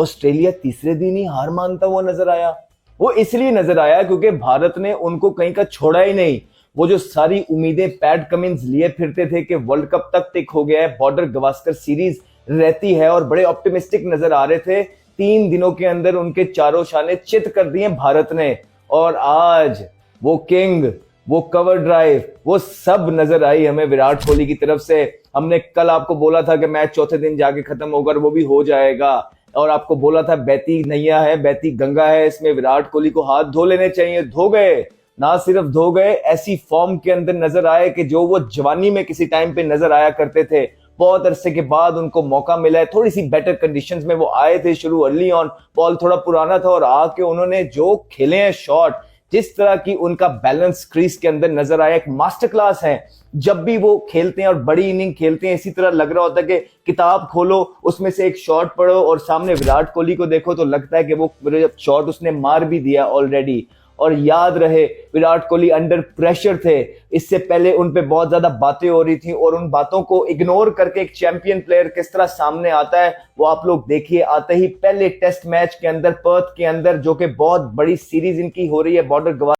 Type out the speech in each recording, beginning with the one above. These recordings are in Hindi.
ऑस्ट्रेलिया तीसरे दिन ही हार मानता हुआ नजर आया। वो इसलिए नजर आया क्योंकि भारत ने उनको कहीं का छोड़ा ही नहीं। वो जो सारी उम्मीदें पैट कमिंस लिए फिरते थे कि वर्ल्ड कप तक टिक हो गया है, बॉर्डर गवास्कर सीरीज रहती है, और बड़े ऑप्टिमिस्टिक नजर आ रहे थे, 3 दिनों के अंदर उनके चारों शाने चित कर दिए भारत ने। और आज वो किंग, वो कवर ड्राइव, वो सब नजर आई हमें विराट कोहली की तरफ से। हमने कल आपको बोला था कि मैच चौथे दिन जाके खत्म होकर वो भी हो जाएगा, और आपको बोला था बहती नैया है, बहती गंगा है, इसमें विराट कोहली को हाथ धो लेने चाहिए। धो गए, ना सिर्फ धो गए, ऐसी फॉर्म के अंदर नजर आए कि जो वो जवानी में किसी टाइम पे नजर आया करते थे। बहुत अरसे के बाद उनको मौका मिला है, थोड़ी सी बेटर कंडीशंस में वो आए थे शुरू अर्ली ऑन, बॉल थोड़ा पुराना था, और आके उन्होंने जो खेले हैं शॉट, जिस तरह की उनका बैलेंस क्रीज के अंदर नजर आया, एक मास्टर क्लास है। जब भी वो खेलते हैं और बड़ी इनिंग खेलते हैं, इसी तरह लग रहा होता है कि किताब खोलो, उसमें से एक शॉट पढ़ो और सामने विराट कोहली को देखो तो लगता है कि वो शॉट उसने मार भी दिया ऑलरेडी। और याद रहे, विराट कोहली अंडर प्रेशर थे, इससे पहले उन पे बहुत ज्यादा बातें हो रही थी, और उन बातों को इग्नोर करके एक चैंपियन प्लेयर किस तरह सामने आता है वो आप लोग देखिए। आते ही पहले टेस्ट मैच के अंदर, पर्थ के अंदर, जो कि बहुत बड़ी सीरीज इनकी हो रही है बॉर्डर गवा।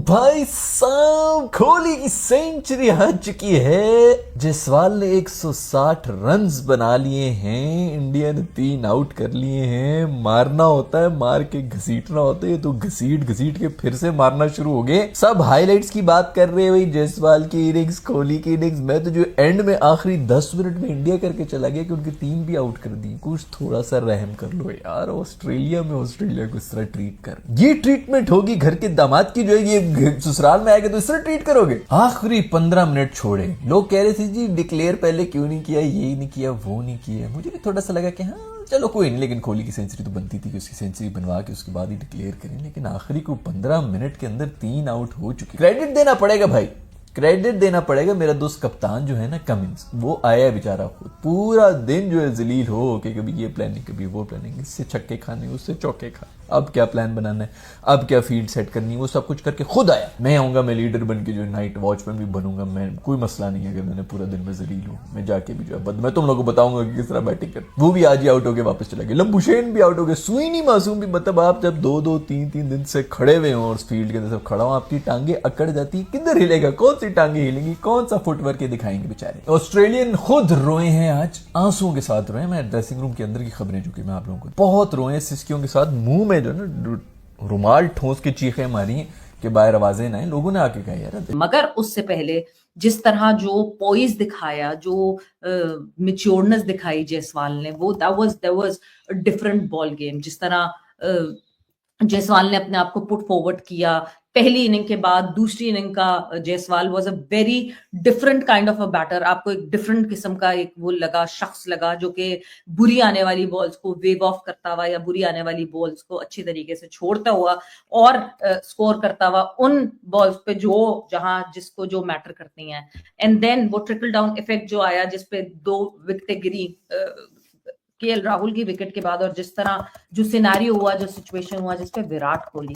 भाई साहब, कोहली की सेंचुरी आ चुकी है। जायसवाल ने 160 रन्स बना लिए हैं, इंडिया ने 3 आउट कर लिए हैं। मारना होता है, मार के घसीटना होता है, तो घसीट घसीट के फिर से मारना शुरू हो गए। सब हाइलाइट्स की बात कर रहे हैं भाई, जायसवाल की इनिंग्स, कोहली की इनिंग्स। मैं तो जो एंड में आखिरी 10 मिनट में इंडिया करके चला गया कि उनकी टीम भी आउट कर दी। कुछ थोड़ा सा रहम कर लो यार, ऑस्ट्रेलिया में ऑस्ट्रेलिया को इस तरह ट्रीट कर। ये ट्रीटमेंट होगी घर के दामाद की, जो है ये ससुराल में आएगा तो इस तरह ट्रीट करोगे। आखिरी 15 मिनट छोड़े, लोग कह रहे थे जी डिक्लेयर पहले क्यों नहीं किया, ये नहीं किया, वो नहीं किया। मुझे भी थोड़ा सा लगा कि हाँ चलो कोई नहीं, लेकिन कोहली की सेंचुरी तो बनती थी कि उसकी सेंचुरी बनवा के उसके बाद ही डिक्लेयर करें। लेकिन आखिरी को 15 मिनट के अंदर 3 आउट हो चुके। क्रेडिट देना पड़ेगा भाई, क्रेडिट देना पड़ेगा। मेरा दोस्त कप्तान जो है ना कमिंस, वो आया बेचारा खुद, पूरा दिन जो है जलील हो कि कभी ये प्लानिंग कभी वो प्लानिंग, इससे छक्के खाने उससे चौके खा, अब क्या प्लान बनाना है, अब क्या फील्ड सेट करनी है, वो सब कुछ करके खुद आया। मैं आऊंगा, मैं लीडर बन के जो नाइट वॉचमैन भी बनूंगा, मैं कोई मसला नहीं है अगर मैंने पूरा दिन में जलील हूँ। मैं जाके भी जो है मैं तुम लोगों को बताऊंगा कि किस तरह बैटिंग कर। वो भी आज ही आउट हो गए, वापस चला गया। लंबुशेन भी आउट हो गए, सुईनी मासूम भी। मतलब आप जब 2-2 3-3 दिन से खड़े हुए हो और फील्ड के अंदर सब खड़ा हो, आपकी टांगे अकड़ जाती, किधर हिलेगा, कौन सी टांगे हिलेंगी, कौन सा फुटवर्क ये दिखाएंगे बेचारे। ऑस्ट्रेलियन खुद रोए हैं आज, आंसुओं के साथ रोए। मैं ड्रेसिंग रूम के अंदर की खबरें जो कि मैं आप लोगों को बहुत रोए, सिसकियों के साथ, मुंह में जो ना रुमाल ठोस के चीखें मारी कि बाहर आवाजें ना आए। लोगों ने आके कहा यार, मगर उससे पहले जिस तरह जो पोइज दिखाया, जो मैच्योरनेस दिखाई जायसवाल ने, वो that was a different ball game. जिस तरह जायसवाल ने अपने आप को पुट फॉरवर्ड किया पहली इनिंग के बाद, दूसरी इनिंग का Jaiswal was a very different kind of a batter. आपको एक डिफरेंट किस्म का एक वो लगा, शख्स लगा, जो कि बुरी आने वाली बॉल्स को वेव ऑफ करता हुआ या बुरी आने वाली बॉल्स को अच्छी तरीके से छोड़ता हुआ और स्कोर करता हुआ उन बॉल्स पे जो जहां जिसको जो मैटर करती हैं। एंड देन वो ट्रिकल डाउन इफेक्ट जो आया, जिसपे 2 विकेटें गिरी केएल राहुल की विकेट के बाद, और जिस तरह जो सिनेरियो हुआ, जो सिचुएशन हुआ, जिसपे विराट कोहली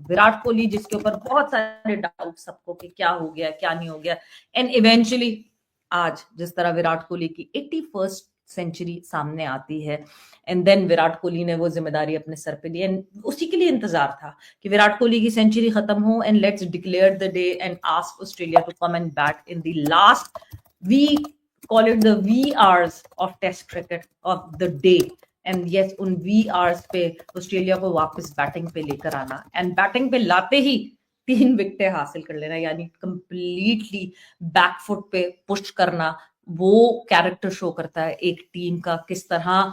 विराट कोहली जिसके ऊपर बहुत सारे डाउट सबको कि क्या हो गया क्या नहीं हो गया, एंड इवेंचुअली आज जिस तरह विराट कोहली की 81st सेंचुरी सामने आती है, एंड देन विराट कोहली ने वो जिम्मेदारी अपने सर पे ली, एंड उसी के लिए इंतजार था कि विराट कोहली की सेंचुरी खत्म हो and let's declare the day and ask Australia to come and bat in the last, we call it the VRs of test cricket of the day, and yes उन VRs पे ऑस्ट्रेलिया को वापस बैटिंग पे लेकर आना, एंड बैटिंग पे लाते ही 3 विकेटें हासिल कर लेना, यानी कंप्लीटली बैकफुट पे पुश करना। वो कैरेक्टर शो करता है एक टीम का, किस तरह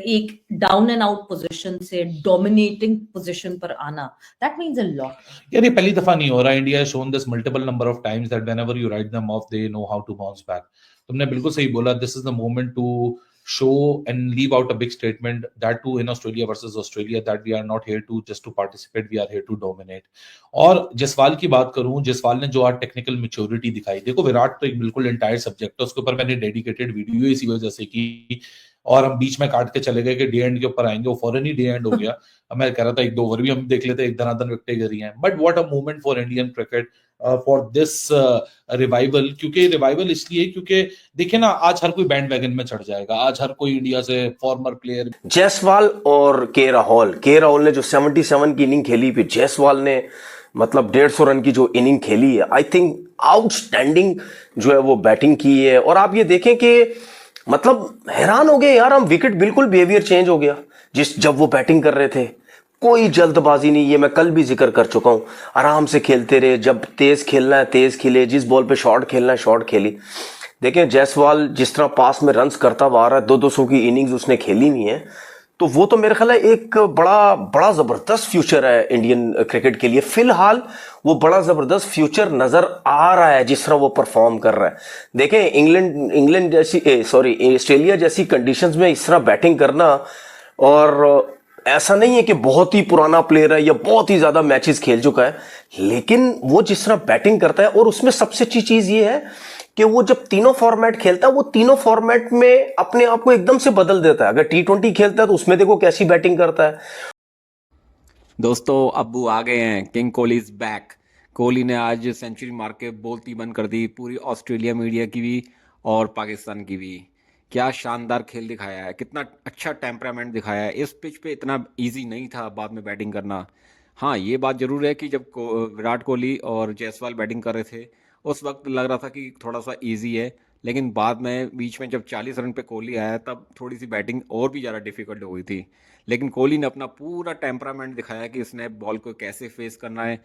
एक डाउन एंड आउट पोजीशन से डोमिनेटिंग पोजीशन पर आना, दैट मींस अ लॉट। यार ये पहली दफा नहीं हो रहा, India has shown this multiple number of times that whenever you write them off they know how to bounce back. तुमने बिल्कुल सही बोला, this is the moment to show and leave out a big statement, that too in Australia versus Australia, that we are not here to just to participate, we are here to dominate। और जायसवाल की बात करूं, जायसवाल ने जो आज टेक्निकल मैच्योरिटी दिखाई, देखो विराट तो एक बिल्कुल एंटायर सब्जेक्ट है, उसके ऊपर मैंने डेडिकेटेड वीडियो इसी वजह से की, और हम बीच में काट के चले गए कि डे एंड के ऊपर आएंगे, वो फौरन ही डे एंड हो गया। अब मैं कह रहा था 1-2 ओवर भी हम देख लेते, एक धनाधन विकेटें गिरी हैं, but what a moment for Indian cricket for this revival. क्योंकि रिवाइवल इसलिए क्योंकि देखिए ना, आज हर कोई बैंड वैगन में चढ़ जाएगा, आज हर कोई इंडिया से फॉर्मर प्लेयर। जायसवाल और के राहुल ने जो 77 की इनिंग खेली, फिर जायसवाल ने मतलब 150 रन की जो इनिंग खेली है, आई थिंक आउटस्टैंडिंग जो है वो बैटिंग की है। और आप ये देखें कि मतलब हैरान हो गए यार हम, विकेट बिल्कुल बिहेवियर चेंज हो गया जब वो बैटिंग कर रहे थे। कोई जल्दबाजी नहीं, ये मैं कल भी जिक्र कर चुका हूं, आराम से खेलते रहे, जब तेज खेलना है तेज खेले, जिस बॉल पे शॉर्ट खेलना है शॉर्ट खेली। देखें जायसवाल जिस तरह पास में रन्स करता हुआ आ रहा है, 200 की इनिंग्स उसने खेली नहीं है, तो वो तो मेरे ख्याल है एक बड़ा जबरदस्त फ्यूचर है इंडियन क्रिकेट के लिए। फिलहाल वो बड़ा जबरदस्त फ्यूचर नजर आ रहा है जिस तरह वो परफॉर्म कर रहा है। देखें इंग्लैंड जैसी ऑस्ट्रेलिया जैसी कंडीशंस में इस तरह बैटिंग करना, और ऐसा नहीं है कि बहुत ही पुराना प्लेयर है या बहुत ही ज्यादा मैचेस खेल चुका है, लेकिन वो जिस तरह बैटिंग करता है, और उसमें सबसे अच्छी चीज ये है कि वो जब तीनों फॉर्मेट खेलता है, वो तीनों फॉर्मेट में अपने आप को एकदम से बदल देता है। अगर T20 खेलता है तो उसमें देखो कैसी बैटिंग करता है। दोस्तों अब्बू आ गए हैं, king Kohli is back. Kohli ने आज सेंचुरी मार के बोलती बंद कर दी पूरी ऑस्ट्रेलिया मीडिया की भी और पाकिस्तान की भी। क्या शानदार खेल दिखाया है, कितना अच्छा टेम्परामेंट दिखाया है। इस पिच पे इतना इजी नहीं था बाद में बैटिंग करना। हाँ ये बात जरूर है कि जब विराट कोहली और जायसवाल बैटिंग कर रहे थे उस वक्त लग रहा था कि थोड़ा सा इजी है, लेकिन बाद में बीच में जब 40 रन पे कोहली आया तब थोड़ी सी बैटिंग और भी ज़्यादा डिफिकल्ट हो गई थी। लेकिन कोहली ने अपना पूरा टेम्परामेंट दिखाया कि उसने बॉल को कैसे फेस करना है,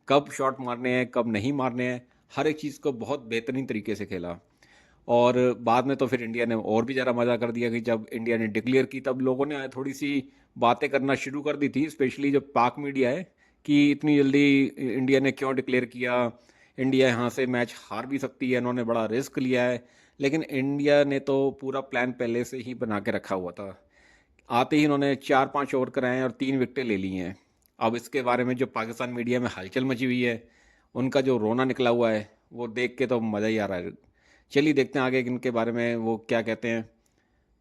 कब शॉट मारने हैं कब नहीं मारने हैं, हर एक चीज़ को बहुत बेहतरीन तरीके से खेला। और बाद में तो फिर इंडिया ने और भी ज़्यादा मज़ा कर दिया कि जब इंडिया ने डिक्लेयर की तब लोगों ने थोड़ी सी बातें करना शुरू कर दी थी, स्पेशली जब पाक मीडिया है कि इतनी जल्दी इंडिया ने क्यों डिक्लेयर किया, इंडिया यहाँ से मैच हार भी सकती है, इन्होंने बड़ा रिस्क लिया है। लेकिन इंडिया ने तो पूरा प्लान पहले से ही बना के रखा हुआ था। आते ही इन्होंने 4-5 ओवर कराए और 3 विकेटें ले ली हैं। अब इसके बारे में जो पाकिस्तान मीडिया में हलचल मची हुई है, उनका जो रोना निकला हुआ है वो देख के तो मज़ा ही आ रहा है। चलिए देखते हैं आगे इनके बारे में वो क्या कहते हैं।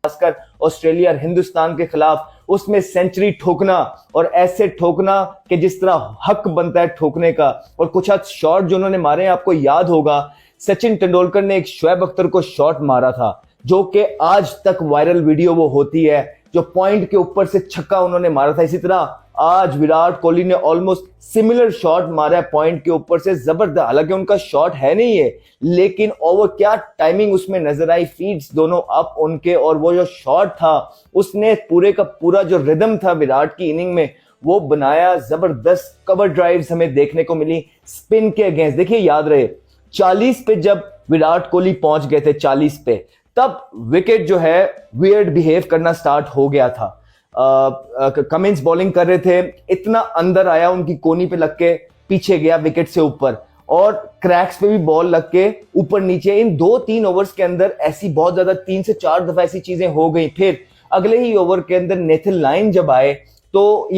खासकर ऑस्ट्रेलिया और हिंदुस्तान के खिलाफ उसमें सेंचुरी ठोकना, और ऐसे ठोकना कि जिस तरह हक बनता है ठोकने का। और कुछ शॉट जो उन्होंने मारे हैं, आपको याद होगा सचिन तेंदुलकर ने एक शोएब अख्तर को शॉट मारा था जो कि आज तक वायरल वीडियो वो होती है, जो पॉइंट के ऊपर से छक्का उन्होंने मारा था। इसी तरह आज विराट कोहली ने ऑलमोस्ट सिमिलर शॉट मारा है पॉइंट के ऊपर से, जबरदस्त। हालांकि उनका शॉट है नहीं है, लेकिन ओवर क्या टाइमिंग उसमें नजर आई, फीड्स दोनों अप उनके, और वो जो शॉट था उसने पूरे का पूरा जो रिदम था विराट की इनिंग में वो बनाया। जबरदस्त कवर ड्राइव्स हमें देखने को मिली स्पिन के अगेंस्ट। देखिए याद रहे 40 पे जब विराट कोहली पहुंच गए थे 40 पे, तब विकेट जो है वियर्ड बिहेव करना स्टार्ट हो गया था। कमिंस बॉलिंग कर रहे थे, इतना अंदर आया उनकी कोनी पे लग के पीछे गया विकेट से ऊपर, और क्रैक्स पे भी बॉल लग के ऊपर नीचे। इन 2-3 ओवर्स के अंदर ऐसी बहुत ज्यादा 3 से 4 दफा ऐसी चीजें हो गई। फिर अगले ही ओवर के अंदर नेथन लाइन जब आए तो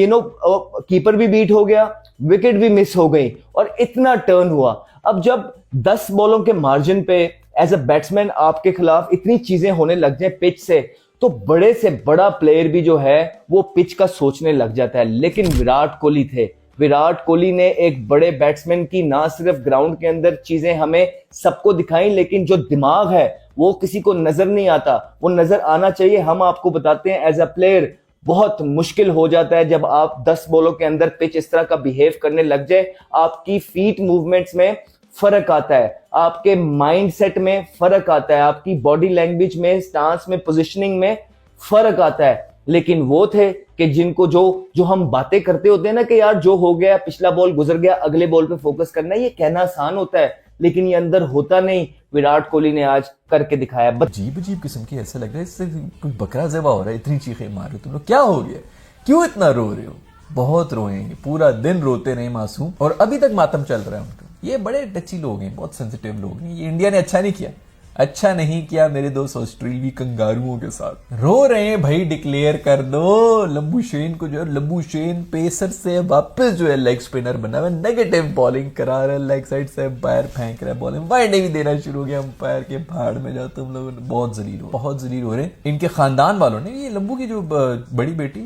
कीपर भी बीट हो गया, विकेट भी मिस हो गई, और इतना टर्न हुआ। अब जब 10 बॉलों के मार्जिन पे एज अ बैट्समैन आपके खिलाफ इतनी चीजें होने लग जाए पिच से, तो बड़े से बड़ा प्लेयर भी जो है वो पिच का सोचने लग जाता है। लेकिन विराट कोहली थे, विराट कोहली ने एक बड़े बैट्समैन की ना सिर्फ ग्राउंड के अंदर चीजें हमें सबको दिखाई, लेकिन जो दिमाग है वो किसी को नजर नहीं आता, वो नजर आना चाहिए। हम आपको बताते हैं एज अ प्लेयर बहुत मुश्किल हो जाता है जब आप 10 बॉलों के अंदर पिच इस तरह का बिहेव करने लग जाए। आपकी फीट मूवमेंट्स में फर्क आता है, आपके माइंडसेट में फर्क आता है, आपकी बॉडी लैंग्वेज में, स्टांस में, पोजीशनिंग में फर्क आता है। लेकिन वो थे कि जिनको जो हम बातें करते होते हैं ना कि यार जो हो गया पिछला बॉल गुजर गया, अगले बॉल पे फोकस करना है, ये कहना आसान होता है लेकिन ये अंदर होता नहीं। विराट कोहली ने आज करके दिखाया। अजीब अजीब किस्म की, ऐसा लग रहा है इससे कोई बकरा ज़िबा हो रहा है, इतनी चीखें मार रहे हो तुम लोग, क्या हो गया, क्यों इतना रो रहे हो? बहुत रोएंगे, पूरा दिन रोते रहे मासूम, और अभी तक मातम चल रहा है उनका। ये बड़े टची लोग हैं, बहुत सेंसिटिव लोग हैं, ये इंडिया ने अच्छा नहीं किया। अच्छा नहीं किया मेरे दोस्त ऑस्ट्रेलियावी कंगारुओं के साथ। रो रहे हैं भाई, डिक्लेयर कर दो लंबूशेन को। जो है लंबूशेन पेसर से वापस जो है लेग स्पिनर बना हुआ, नेगेटिव बॉलिंग करा रहा है, लेग साइड से अंपायर फेंक रहा है बॉलिंग, वाइड भी देना शुरू हो गया। अंपायर के भाड़ में जाओ तुम लोग, बहुत जलील हो रहे हैं इनके खानदान वालों ने। ये लंबू की जो बड़ी बेटी,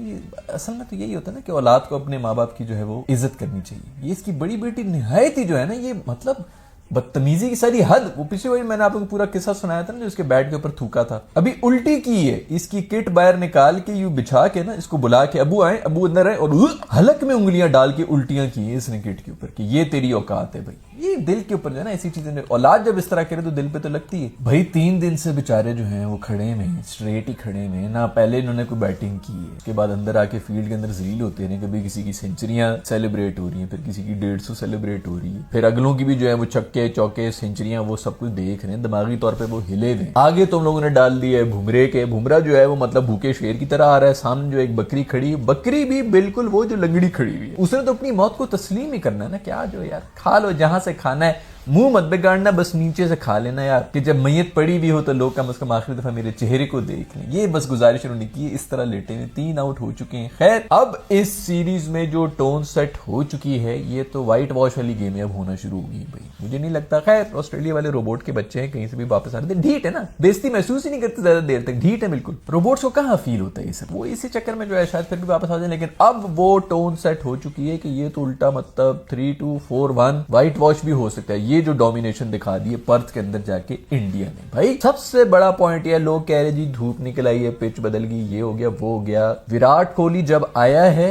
असल में तो यही होता है ना कि औलाद को अपने माँ बाप की जो है वो इज्जत करनी चाहिए। ये इसकी बड़ी बेटी निहायत ही जो है ना, ये मतलब बदतमीजी की सारी हद। वो पिछली बार मैंने आपको पूरा किस्सा सुनाया था ना, जो इसके बैट के ऊपर थूका था। अभी उल्टी की है, इसकी किट बाहर निकाल के यूं बिछा के ना, इसको बुला के अबू आए, अबू अंदर आए, और हलक में उंगलियां डाल के उल्टियां की है इसने किट के ऊपर कि ये तेरी औकात है भाई। ये दिल के ऊपर जो है ना ऐसी चीजें, औलाद जब इस तरह करे तो दिल पे तो लगती है भाई। 3 दिन से बेचारे जो हैं वो खड़े में, स्ट्रेट ही खड़े में ना। पहले इन्होंने कोई बैटिंग की है, उसके बाद अंदर आके फील्ड के अंदर जलील होते हैं। कभी किसी की सेंचुरियां सेलिब्रेट हो रही हैं, फिर किसी की 150 सेलिब्रेट हो रही है, फिर अगलों की भी जो है वो छक्के चौके सेंचुरियां वो सब कुछ देख रहे हैं। दिमागी तौर पर वो हिले हुए। आगे तुम लोगों ने डाल दिया है भुमरे के। भुमरा जो है वो मतलब भूखे शेर की तरह आ रहा है। सामने जो एक बकरी खड़ी है, बकरी भी बिल्कुल वो जो लंगड़ी खड़ी हुई है। उसने तो अपनी मौत को तस्लीम ही करना है ना। क्या जो यार, खा लो जहां से खाना है, मुंह मत बिगाड़ना, बस नीचे से खा लेना यार। कि जब मैयत पड़ी भी हो तो लोग कम से कम आखिरी दफा मेरे चेहरे को देख लें। ये बस गुजारिश उन्होंने की है। इस तरह लेटे हुए 3 आउट हो चुके हैं। खैर, अब इस सीरीज में जो टोन सेट हो चुकी है, ये तो व्हाइट वॉश वाली गेम अब होना शुरू होगी भाई। मुझे नहीं लगता, खैर ऑस्ट्रेलिया वाले रोबोट के बच्चे हैं, कहीं से भी वापस आ रहे थे। ढीठ है ना, बेइज्जती महसूस ही नहीं करते ज्यादा देर तक, ढीठ है बिल्कुल। रोबोट्स को कहाँ फील होता है ये सब, वो इसी चक्कर में जो है शायद फिर भी वापस आ जाए। लेकिन अब वो टोन सेट हो चुकी है कि ये तो उल्टा मतलब 3-2-4-1 व्हाइट वॉश भी हो सकता है। ये जो डोमिनेशन दिखा दिए पर्थ के अंदर जाके इंडिया ने भाई। सबसे बड़ा पॉइंट ये, लोग कह रहे जी धूप निकल आई है, पिच बदल गई, ये हो गया वो हो गया। विराट कोहली जब आया है,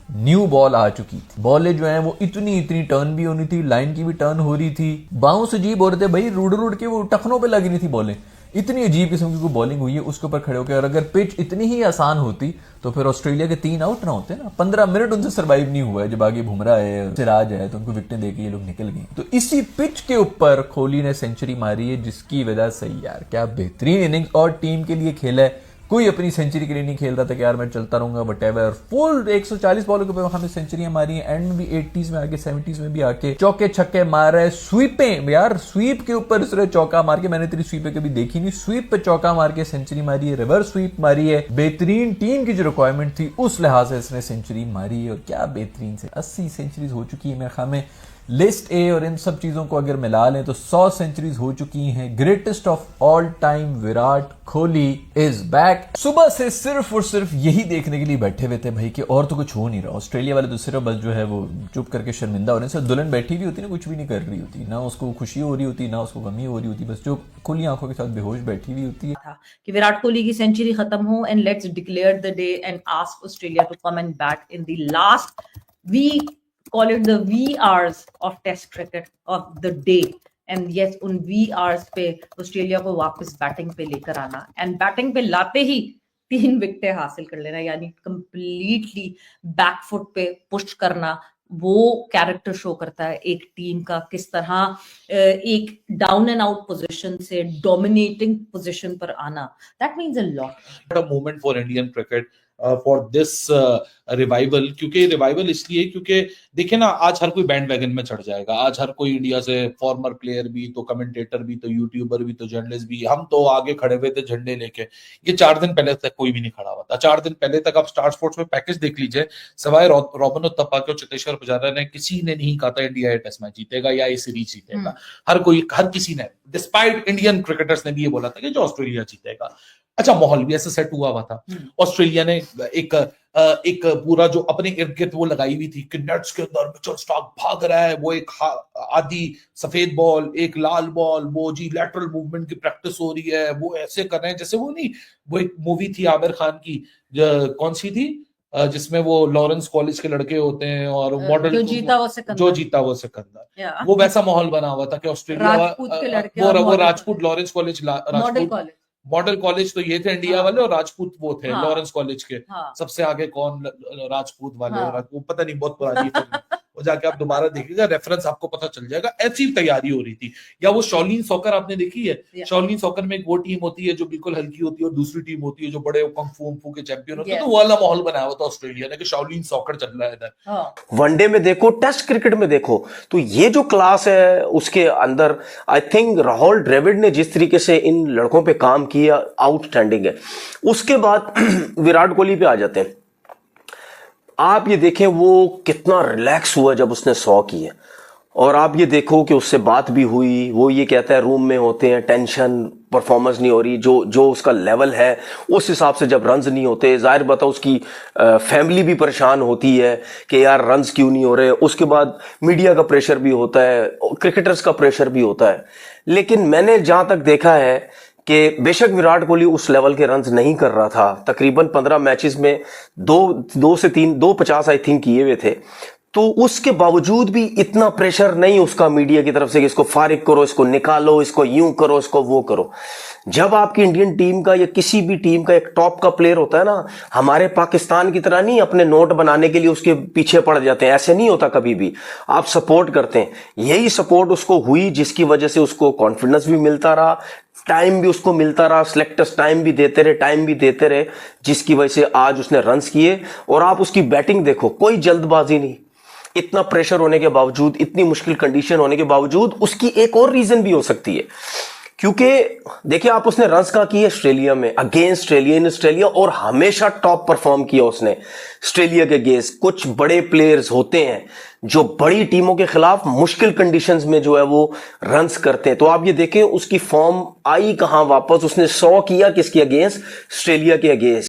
न्यू बॉल आ चुकी थी। बॉलें जो है वो इतनी टर्न भी होनी थी, लाइन की भी टर्न हो रही थी, बाउंस अजीब हो रहे थे भाई, रुड़ के वो टखनों पे लग रही थी बॉलें। इतनी अजीब किस्म की बॉलिंग हुई है उसके ऊपर खड़े होकर। और अगर पिच इतनी ही आसान होती तो फिर ऑस्ट्रेलिया के 3 आउट ना होते ना। 15 मिनट उनसे सर्वाइव नहीं हुआ है। जब आगे बुमराह है, सिराज है, तो उनको विकेटें देके ये लोग निकल गए। तो इसी पिच के ऊपर कोहली ने सेंचुरी मारी है, जिसकी वजह से यार क्या बेहतरीन इनिंग्स और टीम के लिए खेला है। कोई अपनी सेंचुरी के लिए नहीं खेल रहा था कि यार मैं चलता रहूंगा वटेवर। फुल 140 बॉलों के ऊपर हमने सेंचुरियां मारी हैं। एंड में भी 80s में आके 70s में भी आके चौके छक्के मार रहा है। स्वीपें यार, स्वीप के ऊपर इसने चौका मार के, मैंने तेरी स्वीपें कभी देखी नहीं, स्वीप पे चौका मार के सेंचुरी मारी है, रिवर्स स्वीप मारी है। बेहतरीन टीम की जो रिक्वायरमेंट थी उस लिहाज से इसने सेंचुरी मारी है। और क्या बेहतरीन से 80 सेंचुरीज हो चुकी है मेरे ख्याल में। लिस्ट ए और इन सब चीजों को अगर मिला लें तो 100 सेंचुरीज हो चुकी हैं। Greatest of all time Virat Kohli is back. सुबह से सिर्फ और सिर्फ यही देखने के लिए बैठे हुए थे भाई कि और तो कुछ हो नहीं रहा। ऑस्ट्रेलिया वाले तो सिर्फ बस जो है वो चुप करके शर्मिंदा हो रहे हैं। सिर्फ दुल्हन बैठी भी होती ना, कुछ भी नहीं कर रही होती, ना उसको खुशी हो रही होती ना उसको गमी हो रही होती, बस जो खुली आंखों के साथ बेहोश बैठी हुई होती है। था कि विराट कोहली की सेंचुरी खत्म हो and let's declare the day and ask Australia to come and bat in the last week, call it the VRs of test cricket of the day, and yes उन VRs पे ऑस्ट्रेलिया को वापस बैटिंग पे लेकर आना, एंड बैटिंग पे लाते ही 3 विकेटें हासिल कर लेना, यानी कंप्लीटली बैकफुट पे पुश करना। वो कैरेक्टर शो करता है एक टीम का, किस तरह एक डाउन एंड आउट पोजीशन से डोमिनेटिंग पोजीशन पर आना। That means a lot. a moment for Indian cricket for this revival. क्योंकि रिवाइवल इसलिए क्योंकि देखिए ना, आज हर कोई बैंड वैगन में चढ़ जाएगा। आज हर कोई इंडिया से फॉर्मर प्लेयर भी तो, कमेंटेटर भी तो, यूट्यूबर भी तो, जर्नलिस्ट भी। हम तो आगे खड़े हुए थे झंडे लेके। ये 4 दिन पहले तक कोई भी नहीं खड़ा हुआ था। 4 दिन पहले तक आप स्टार स्पोर्ट्स में पैकेज देख लीजिए, सवाए रॉबिन उथप्पा के और चेतेश्वर पुजारा ने किसी ने नहीं कहा था इंडिया ये टेस्ट मैच जीतेगा या ये सीरीज जीतेगा। हर किसी ने, डिस्पाइट इंडियन क्रिकेटर्स ने भी ये बोला था कि जो ऑस्ट्रेलिया जीतेगा। अच्छा, माहौल भी ऐसे सेट हुआ था। ऑस्ट्रेलिया ने एक पूरा जो अपने इर्द गिर्द वो लगाई हुई थी कि नेट्स के अंदर मिचेल स्टार्क भाग रहा है, वो एक आधी सफेद बॉल, एक लाल बॉल, वो जी लैटरल मूवमेंट की प्रैक्टिस हो रही है, वो ऐसे कर रहे हैं जैसे वो नहीं, वो एक मूवी थी आमिर खान की, कौन सी थी, जिसमें वो लॉरेंस कॉलेज के लड़के होते हैं और मॉडल जो जीता वो सिकंदर, वो वैसा माहौल बना हुआ था कि ऑस्ट्रेलिया वो Rajput Lawrence college model college तो ये थे इंडिया वाले, और राजपूत वो थे लॉरेंस कॉलेज के सबसे आगे कौन राजपूत वाले, वो पता नहीं, बहुत पुरानी फिल्म वो जाके आप दोबारा देखिएगा, रेफरेंस आपको पता चल जाएगा। ऐसी तैयारी हो रही थी। या वो शॉलिन सॉकर आपने देखी है? शॉलिन सॉकर में एक वो टीम होती है जो बिल्कुल हल्की होती है और दूसरी टीम होती है जो बड़े कुंग फू के चैंपियन होते हैं। तो वो वाला माहौल बनाया हुआ था ऑस्ट्रेलिया ने कि शॉलिन सॉकर चल रहा है इधर। वनडे में देखो, टेस्ट क्रिकेट में देखो, तो ये जो क्लास है उसके अंदर आई थिंक राहुल द्रविड़ ने जिस तरीके से इन लड़कों पे काम किया, आउटस्टैंडिंग है। उसके बाद विराट कोहली पे आ जाते हैं। आप ये देखें वो कितना रिलैक्स हुआ जब उसने 100 किए, और आप ये देखो कि उससे बात भी हुई। वो ये कहता है रूम में होते हैं, टेंशन, परफॉर्मेंस नहीं हो रही, जो उसका लेवल है उस हिसाब से जब रन्स नहीं होते, जाहिर बात है उसकी फैमिली भी परेशान होती है कि यार रन्स क्यों नहीं हो रहे। उसके बाद मीडिया का प्रेशर भी होता है, क्रिकेटर्स का प्रेशर भी होता है। लेकिन मैंने जहां तक देखा है कि बेशक विराट कोहली उस लेवल के रन्स नहीं कर रहा था, तकरीबन 15 मैचेस में 250 आई थिंक किए हुए थे, तो उसके बावजूद भी इतना प्रेशर नहीं उसका मीडिया की तरफ से कि इसको फारिग करो, इसको निकालो, इसको यूं करो, इसको वो करो। जब आपकी इंडियन टीम का या किसी भी टीम का एक टॉप का प्लेयर होता है ना, हमारे पाकिस्तान की तरह नहीं अपने नोट बनाने के लिए उसके पीछे पड़ जाते हैं, ऐसे नहीं होता कभी भी। आप सपोर्ट करते हैं। यही सपोर्ट उसको हुई जिसकी वजह से उसको कॉन्फिडेंस भी मिलता रहा, टाइम भी उसको मिलता रहा, सिलेक्टर्स टाइम भी देते रहे, जिसकी वजह से आज उसने रन्स किए। और आप उसकी बैटिंग देखो, कोई जल्दबाजी नहीं। इतना प्रेशर होने के बावजूद, इतनी मुश्किल कंडीशन होने के बावजूद, उसकी एक और रीजन भी हो सकती है, क्योंकि देखिए आप उसने रन्स का किया ऑस्ट्रेलिया में, अगेंस्ट ऑस्ट्रेलिया, इन ऑस्ट्रेलिया, और हमेशा टॉप परफॉर्म किया उसने ऑस्ट्रेलिया के अगेंस्ट। कुछ बड़े प्लेयर्स होते हैं जो बड़ी टीमों के खिलाफ मुश्किल कंडीशंस में जो है वो रन्स करते हैं। तो आप ये देखें उसकी फॉर्म आई कहां वापस, उसने 100 किया किसके अगेंस्ट? ऑस्ट्रेलिया के अगेंस्ट।